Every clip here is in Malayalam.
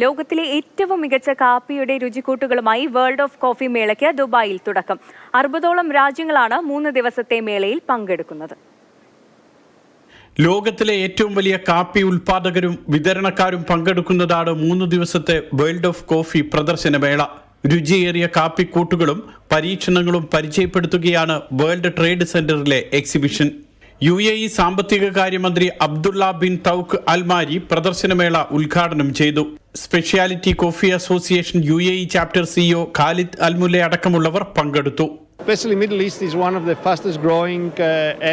ലോകത്തിലെ ഏറ്റവും മികച്ച കാപ്പിയുടെ രുചിക്കൂട്ടുകളുമായി വേൾഡ് ഓഫ് കോഫി മേളയ്ക്ക് ദുബായിൽ തുടക്കം. 60ഓളം രാജ്യങ്ങളാണ് 3 ദിവസത്തെ മേളയിൽ പങ്കെടുക്കുന്നത്. ലോകത്തിലെ ഏറ്റവും വലിയ കാപ്പി ഉൽപാദകരും വിതരണക്കാരും പങ്കെടുക്കുന്നതാണ് 3 ദിവസത്തെ വേൾഡ് ഓഫ് കോഫി പ്രദർശനമേള. രുചിയേറിയ കാപ്പിക്കൂട്ടുകളും പരീക്ഷണങ്ങളും പരിചയപ്പെടുത്തുകയാണ് വേൾഡ് ട്രേഡ് സെന്ററിലെ എക്സിബിഷൻ. UAE സാമ്പത്തിക കാര്യമന്ത്രി അബ്ദുള്ള ബിൻ തൗക്ക് അൽമാരി പ്രദർശനമേള ഉദ്ഘാടനം ചെയ്തു. Speciality coffee association UAE chapter CEO Khalid Almulla അടക്കമുള്ളവർ പങ്കെടുത്തു. Especially Middle East is one of the fastest growing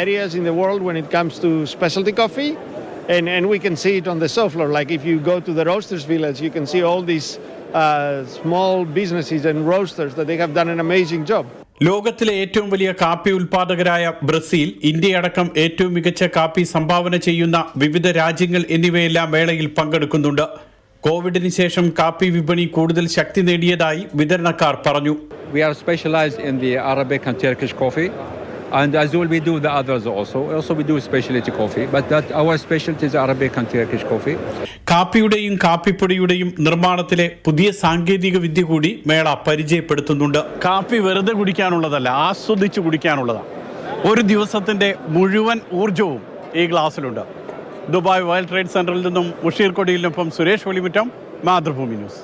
areas in the world when it comes to specialty coffee, and we can see it on the soft floor. Like if you go to the roasters village, you can see all these small businesses and roasters that they have done an amazing job. ലോകത്തിലെ ഏറ്റവും വലിയ കാപ്പി ഉൽപാദകരായ ബ്രസീൽ, ഇന്ത്യയടക്കം ഏറ്റവും മികച്ച കാപ്പി സംഭാവന ചെയ്യുന്ന വിവിധ രാജ്യങ്ങൾ എന്നിവയെല്ലാം മേളയിൽ പങ്കെടുക്കുന്നുണ്ട്. കോവിഡിന് ശേഷം കാപ്പി വിപണി കൂടുതൽ ശക്തി നേടിയതായി വിതരണക്കാർ പറഞ്ഞു. We are specialized in the Arabic and Turkish coffee, and as well we do the others also. Also we do specialty coffee, but that our specialty is Arabic and Turkish coffee. കാപ്പിയുടെയും കാപ്പിപ്പൊടിയുടെയും നിർമ്മാണത്തിലെ പുതിയ സാങ്കേതിക വിദ്യ കൂടി മേള പരിചയപ്പെടുത്തുന്നുണ്ട്. കാപ്പി വെറുതെ കുടിക്കാനുള്ളതല്ല, ആസ്വദിച്ച് കുടിക്കാനുള്ളതാണ്. ഒരു ദിവസത്തിന്റെ മുഴുവൻ ഊർജവും ഈ ഗ്ലാസ്സിലുണ്ട്. ദുബായ് വേൾഡ് ട്രേഡ് സെന്ററിൽ നിന്നും മുഷീർ കൊടിയിലിനൊപ്പം സുരേഷ് വെളിമുറ്റം, മാതൃഭൂമി ന്യൂസ്.